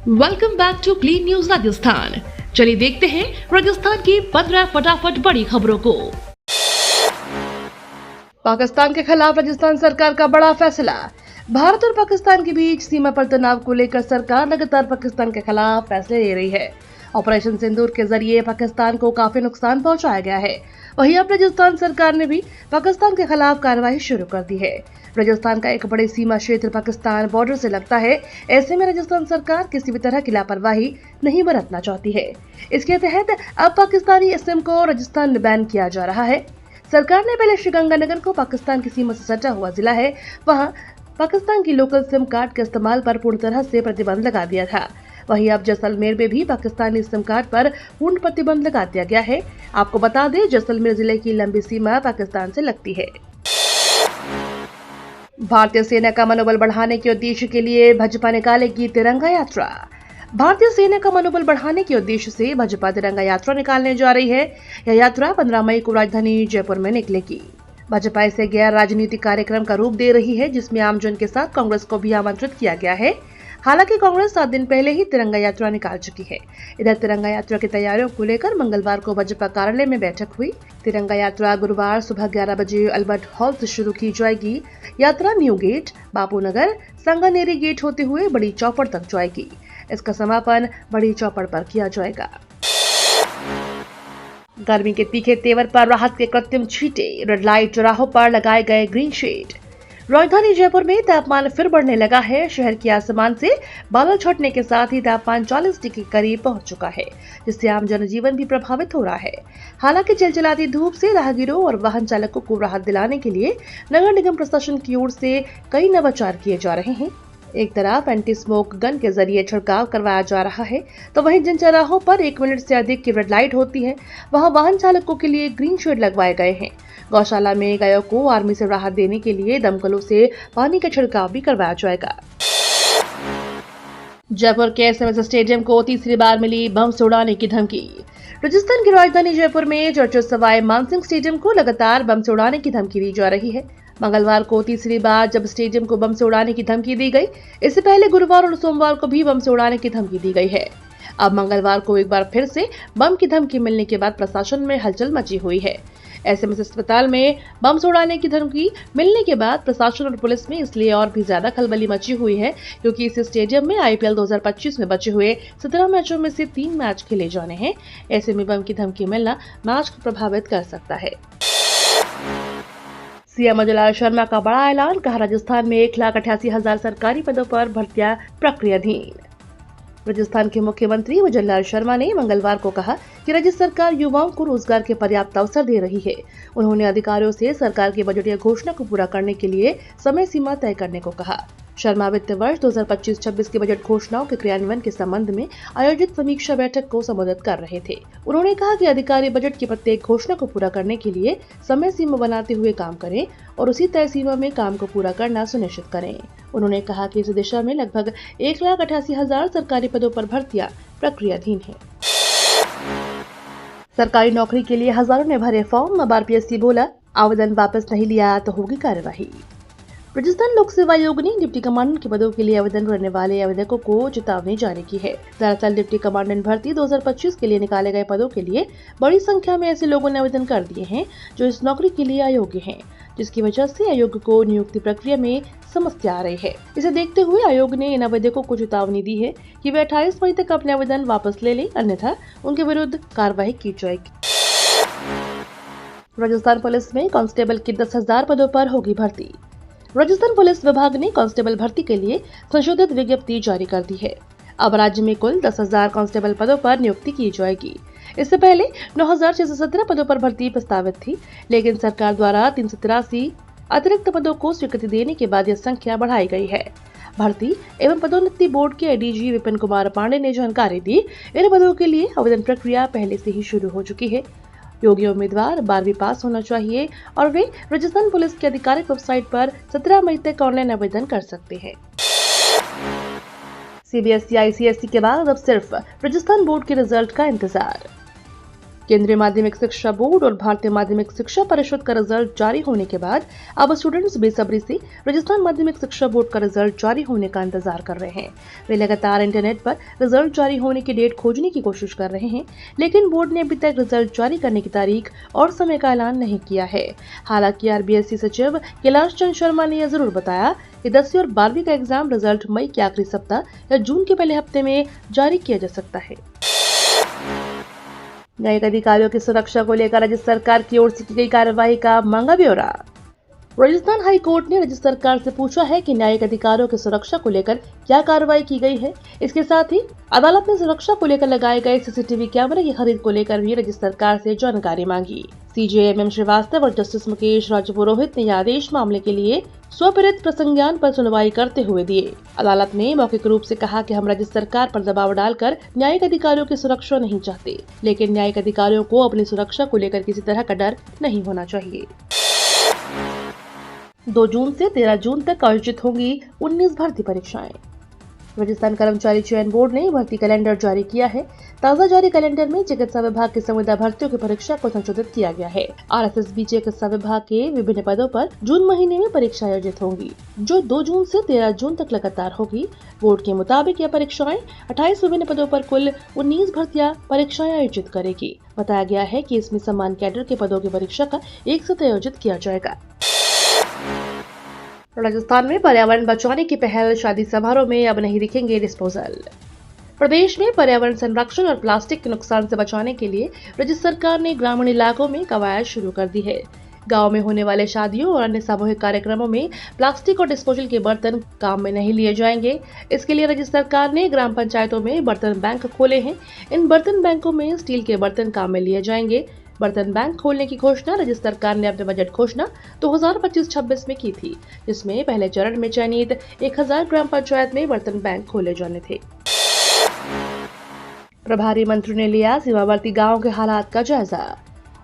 Welcome back to clean news Rajasthan. चलिए देखते हैं राजस्थान की 15 फटाफट बड़ी खबरों को। पाकिस्तान के खिलाफ राजस्थान सरकार का बड़ा फैसला। भारत और पाकिस्तान के बीच सीमा पर तनाव को लेकर सरकार लगातार पाकिस्तान के खिलाफ फैसले ले रही है। ऑपरेशन सिंदूर के जरिए पाकिस्तान को काफी नुकसान पहुंचाया गया है। वहीं अब राजस्थान सरकार ने भी पाकिस्तान के खिलाफ कार्रवाई शुरू कर दी है। राजस्थान का एक बड़े सीमा क्षेत्र पाकिस्तान बॉर्डर से लगता है। ऐसे में राजस्थान सरकार किसी भी तरह की लापरवाही नहीं बरतना चाहती है। इसके तहत अब पाकिस्तानी सिम को राजस्थान में बैन किया जा रहा है। सरकार ने पहले श्रीगंगानगर को पाकिस्तान की सीमा से सटा हुआ जिला है, वहां पाकिस्तान की लोकल सिम कार्ड के इस्तेमाल पर पूर्ण तरह से प्रतिबंध लगा दिया था। वहीं अब जैसलमेर में भी पाकिस्तानी सिम कार्ड पर पूर्ण प्रतिबंध लगा दिया गया है। आपको बता दें, जैसलमेर जिले की लंबी सीमा पाकिस्तान से लगती है। भारतीय सेना का मनोबल बढ़ाने के उद्देश्य के लिए भाजपा निकालेगी तिरंगा यात्रा। भारतीय सेना का मनोबल बढ़ाने के उद्देश्य से भाजपा तिरंगा यात्रा निकालने जा रही है। यह यात्रा 15 मई को राजधानी जयपुर में निकलेगी। भाजपा इसे गैर राजनीतिक कार्यक्रम का रूप दे रही है, जिसमें आमजन के साथ कांग्रेस को भी आमंत्रित किया गया है। हालांकि कांग्रेस 7 दिन पहले ही तिरंगा यात्रा निकाल चुकी है। इधर तिरंगा यात्रा की तैयारियों को लेकर मंगलवार को भाजपा कार्यालय में बैठक हुई। तिरंगा यात्रा गुरुवार सुबह 11 बजे अल्बर्ट हॉल से शुरू की जाएगी। यात्रा new gate, Bapu Nagar, संगानेरी gate होते हुए बड़ी चौपड़ तक जाएगी। इसका समापन बड़ी चौपड़ पर किया जाएगा। गर्मी के तीखे तेवर पर राहत के कृत्रिम छींटे, रेड लाइट चौराहों पर लगाए गए ग्रीन शेड। राजधानी जयपुर में तापमान फिर बढ़ने लगा है। शहर के आसमान से बादल छटने के साथ ही तापमान 40 डिग्री करीब पहुंच चुका है, जिससे आम जनजीवन भी प्रभावित हो रहा है। हालांकि चिलचिलाती धूप से राहगीरों और वाहन चालकों को राहत दिलाने के लिए नगर निगम प्रशासन की ओर से कई नवाचार किए जा रहे हैं। एक तरफ एंटी स्मोक गन के जरिए छिड़काव करवाया जा रहा है, तो वहीं जिन चौराहों पर 1 मिनट से अधिक की रेड लाइट होती है, वहां वाहन चालकों के लिए ग्रीन शेड लगवाए गए हैं। गौशाला में गायों को आर्मी से राहत देने के लिए दमकलों से पानी का छिड़काव भी करवाया जाएगा। जयपुर के एसएमएस स्टेडियम को तीसरी बार मिली बम से उड़ाने की धमकी। राजस्थान की राजधानी जयपुर में चर्चित सवाई मानसिंह स्टेडियम को लगातार बम से उड़ाने की धमकी दी जा रही है। मंगलवार को तीसरी बार जब स्टेडियम को बम से उड़ाने की धमकी दी गई। इससे पहले गुरुवार और सोमवार को भी बम से उड़ाने की धमकी दी गई है। अब मंगलवार को एक बार फिर से बम की धमकी मिलने के बाद प्रशासन में हलचल मची हुई है। एसएमएस अस्पताल में बम से उड़ाने की धमकी मिलने के बाद प्रशासन और पुलिस में इसलिए और भी ज्यादा खलबली मची हुई है, क्योंकि इस स्टेडियम में आईपीएल 2025 में बचे हुए 17 मैचों में से 3 मैच खेले जाने हैं। ऐसे में बम की धमकी मिलना मैच को प्रभावित कर सकता है। सीएम अजय शर्मा का बड़ा ऐलान, कहा राजस्थान में 1,88,000 सरकारी पदों पर भर्तियां प्रक्रियाधीन। राजस्थान के मुख्यमंत्री अजय लाल शर्मा ने मंगलवार को कहा कि राज्य सरकार युवाओं को रोजगार के पर्याप्त अवसर दे रही है। उन्होंने अधिकारियों से सरकार की बजटीय घोषणा को पूरा करने के लिए समय सीमा तय करने को कहा। शर्मा वित्त वर्ष 2025-26 की बजट घोषणाओं के क्रियान्वयन के संबंध में आयोजित समीक्षा बैठक को संबोधित कर रहे थे। उन्होंने कहा कि अधिकारी बजट की प्रत्येक घोषणा को पूरा करने के लिए समय सीमा बनाते हुए काम करें और उसी तय सीमा में काम को पूरा करना सुनिश्चित करें। उन्होंने कहा कि इस दिशा में लगभग 1,88,000 सरकारी पदों पर भर्तियां प्रक्रियाधीन है। सरकारी नौकरी के लिए हजारों ने भरे फॉर्म। अब आरपीएससी बोला, आवेदन वापस नहीं लिया तो होगी कार्यवाही। राजस्थान लोक सेवा आयोग ने डिप्टी कमांडेंट के पदों के लिए आवेदन करने वाले आवेदकों को चेतावनी जारी की है। दरअसल डिप्टी कमांडेंट भर्ती 2025 के लिए निकाले गए पदों के लिए बड़ी संख्या में ऐसे लोगों ने आवेदन कर दिए हैं जो इस नौकरी के लिए अयोग्य हैं, जिसकी वजह से आयोग को नियुक्ति प्रक्रिया में समस्या आ रही है। इसे देखते हुए आयोग ने इन आवेदकों को चेतावनी दी है कि वे 28 मई तक अपने आवेदन वापस ले लें, अन्यथा उनके विरुद्ध कार्रवाई की जाएगी। राजस्थान पुलिस में कांस्टेबल की 10,000 पदों पर होगी भर्ती। राजस्थान पुलिस विभाग ने कांस्टेबल भर्ती के लिए संशोधित विज्ञप्ति जारी कर दी है। अब राज्य में कुल 10,000 कांस्टेबल पदों पर नियुक्ति की जाएगी। इससे पहले 9,617 पदों पर भर्ती प्रस्तावित थी, लेकिन सरकार द्वारा 383 अतिरिक्त पदों को स्वीकृति देने के बाद यह संख्या बढ़ाई गई है। भर्ती एवं पदोन्नति बोर्ड के एडीजी विपिन कुमार पांडे ने जानकारी दी, इन पदों के लिए आवेदन प्रक्रिया पहले से ही शुरू हो चुकी है। योग्य उम्मीदवार 12वीं पास होना चाहिए और वे राजस्थान पुलिस की आधिकारिक वेबसाइट पर 17 मई तक ऑनलाइन आवेदन कर सकते हैं। सीबीएसई आईसीएसई के बाद अब सिर्फ राजस्थान बोर्ड के रिजल्ट का इंतजार। केंद्रीय माध्यमिक शिक्षा बोर्ड और भारतीय माध्यमिक शिक्षा परिषद का रिजल्ट जारी होने के बाद अब स्टूडेंट्स बेसब्री से राजस्थान माध्यमिक शिक्षा बोर्ड का रिजल्ट जारी होने का इंतजार कर रहे हैं। वे लगातार इंटरनेट पर रिजल्ट जारी होने की डेट खोजने की कोशिश कर रहे हैं, लेकिन बोर्ड ने अभी तक रिजल्ट जारी करने की तारीख और समय का ऐलान नहीं किया है। हालांकि RBSE सचिव कैलाश चंद शर्मा ने यह जरूर बताया कि 10वीं और 12वीं का एग्जाम रिजल्ट मई के आखिरी सप्ताह या जून के पहले हफ्ते में जारी किया जा सकता है। न्यायिक अधिकारियों की सुरक्षा को लेकर राज्य सरकार की ओर से की गई कार्रवाई का मांगा ब्यौरा। राजस्थान हाई कोर्ट ने राज्य सरकार से पूछा है कि न्यायिक अधिकारियों की सुरक्षा को लेकर क्या कार्रवाई की गई है। इसके साथ ही अदालत ने सुरक्षा को लेकर लगाए गए CCTV कैमरे की खरीद को लेकर भी राज्य सरकार से जानकारी मांगी। CJI MM श्रीवास्तव और जस्टिस मुकेश राजपुरोहित ने यह आदेश मामले के लिए स्वप्रेरित प्रसंज्ञान पर सुनवाई करते हुए दिए। अदालत ने मौखिक रूप से कहा कि हम राज्य सरकार पर दबाव डालकर न्यायिक अधिकारियों की सुरक्षा नहीं चाहते, लेकिन न्यायिक अधिकारियों को अपनी सुरक्षा को लेकर किसी तरह का डर नहीं होना चाहिए। 2 जून से 13 जून तक आयोजित होंगी 19 भर्ती परीक्षाएं। राजस्थान कर्मचारी चयन बोर्ड ने भर्ती कैलेंडर जारी किया है। ताज़ा जारी कैलेंडर में चिकित्सा विभाग की संविदा भर्तियों की परीक्षा को संशोधित किया गया है। RSSB चिकित्सा विभाग के विभिन्न पदों पर जून महीने में परीक्षा आयोजित होंगी, जो 2 जून से 13 जून तक लगातार होगी। बोर्ड के मुताबिक यह परीक्षाएं 28 विभिन्न पदों पर कुल 19 भर्तियां परीक्षाएं आयोजित करेगी। बताया गया है कि इसमें समान कैडर के पदों की परीक्षा का एक साथ आयोजित किया जाएगा। राजस्थान में पर्यावरण बचाने की पहल, शादी समारोह में अब नहीं दिखेंगे डिस्पोजल। प्रदेश में पर्यावरण संरक्षण और प्लास्टिक के नुकसान से बचाने के लिए राज्य सरकार ने ग्रामीण इलाकों में कवायद शुरू कर दी है। गांव में होने वाले शादियों और अन्य सामूहिक कार्यक्रमों में प्लास्टिक और डिस्पोजल के बर्तन काम में नहीं लिए जाएंगे। इसके लिए राज्य सरकार ने ग्राम पंचायतों में बर्तन बैंक खोले हैं। इन बर्तन बैंकों में स्टील के बर्तन काम में लिए जाएंगे। बर्तन बैंक खोलने की घोषणा राज्य सरकार ने अपने बजट घोषणा 2025-26 में की थी, जिसमें पहले चरण में चयनित 1000 ग्राम पंचायत में बर्तन बैंक खोले जाने थे। प्रभारी मंत्री ने लिया सीमावर्ती गांव के हालात का जायजा।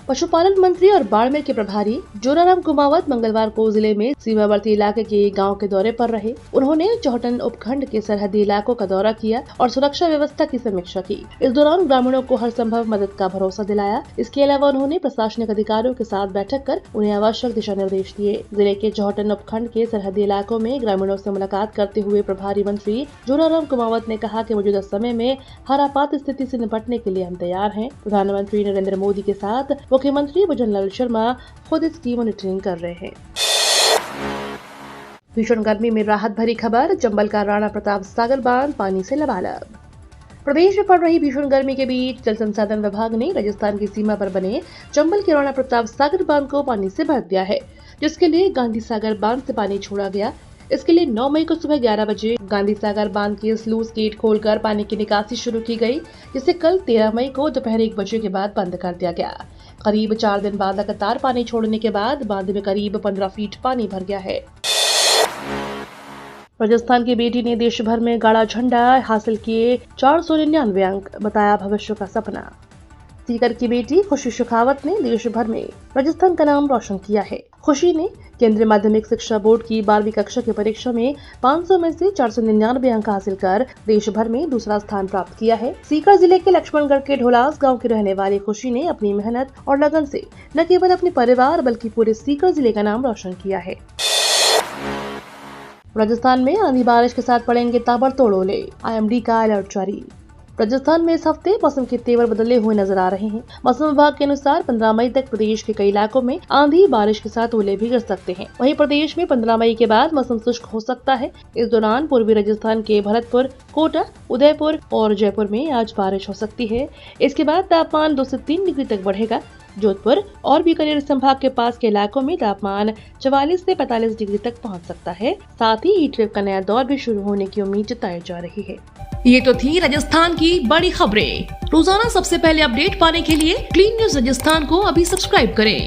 पशुपालन मंत्री और बाड़मेर के प्रभारी जोराराम कुमावत मंगलवार को जिले में सीमावर्ती इलाके के गांव के दौरे पर रहे। उन्होंने चौहटन उपखंड के सरहदी इलाकों का दौरा किया और सुरक्षा व्यवस्था की समीक्षा की। इस दौरान ग्रामीणों को हर संभव मदद का भरोसा दिलाया। इसके अलावा उन्होंने प्रशासनिक अधिकारियों के साथ बैठक कर उन्हें आवश्यक दिशा निर्देश दिए। जिले के चौहटन उपखंड के सरहदी इलाकों में ग्रामीणों से मुलाकात करते हुए प्रभारी मंत्री जोराराम कुमावत ने कहा कि मौजूदा समय में हर आपात स्थिति से निपटने के लिए हम तैयार हैं। प्रधानमंत्री नरेंद्र मोदी के साथ मुख्यमंत्री भजनलाल शर्मा खुद इसकी मॉनिटरिंग कर रहे हैं। भीषण गर्मी में राहत भरी खबर, चंबल का राणा प्रताप सागर बांध पानी से लबालब। प्रदेश में पड़ रही भीषण गर्मी के बीच जल संसाधन विभाग ने राजस्थान की सीमा पर बने चंबल के राणा प्रताप सागर बांध को पानी से भर दिया है, जिसके लिए गांधी सागर बांध से पानी छोड़ा गया। इसके लिए 9 मई को सुबह 11 बजे गांधी सागर बांध के स्लूइस गेट खोलकर पानी की निकासी शुरू की गई, जिसे कल 13 मई को दोपहर 1 बजे के बाद बंद कर दिया गया। करीब 4 दिन बाद लगातार पानी छोड़ने के बाद बांध में करीब 15 फीट पानी भर गया है। राजस्थान की बेटी ने देश भर में गाड़ा झंडा हासिल किए 499 अंक, बताया भविष्य का सपना। सीकर की बेटी खुशी शेखावत ने देश भर में राजस्थान का नाम रोशन किया है। खुशी ने केंद्रीय माध्यमिक शिक्षा बोर्ड की 12वीं कक्षा की परीक्षा में 500 में से 499 अंक हासिल कर देश भर में दूसरा स्थान प्राप्त किया है। सीकर जिले के लक्ष्मणगढ़ के ढोलास गांव की रहने वाली खुशी ने अपनी मेहनत और लगन से न केवल अपने परिवार बल्कि पूरे सीकर जिले का नाम रोशन किया है। राजस्थान में आंधी बारिश के साथ पड़ेंगे ताबड़तोड़ ओले, IMD का अलर्ट जारी। राजस्थान में इस हफ्ते मौसम के तेवर बदले हुए नजर आ रहे हैं। मौसम विभाग के अनुसार 15 मई तक प्रदेश के कई इलाकों में आंधी बारिश के साथ ओले भी गिर सकते हैं। वहीं प्रदेश में 15 मई के बाद मौसम शुष्क हो सकता है। इस दौरान पूर्वी राजस्थान के भरतपुर, कोटा, उदयपुर और जयपुर में आज बारिश हो सकती है। इसके बाद तापमान 2 से 3 डिग्री तक बढ़ेगा। जोधपुर और बीकानेर संभाग के पास के इलाकों में तापमान 44 से 45 डिग्री तक पहुंच सकता है। साथ ही हीट वेव का नया दौर भी शुरू होने की उम्मीद जताई जा रही है। ये तो थी राजस्थान की बड़ी खबरें। रोजाना सबसे पहले अपडेट पाने के लिए क्लीन न्यूज राजस्थान को अभी सब्सक्राइब करें।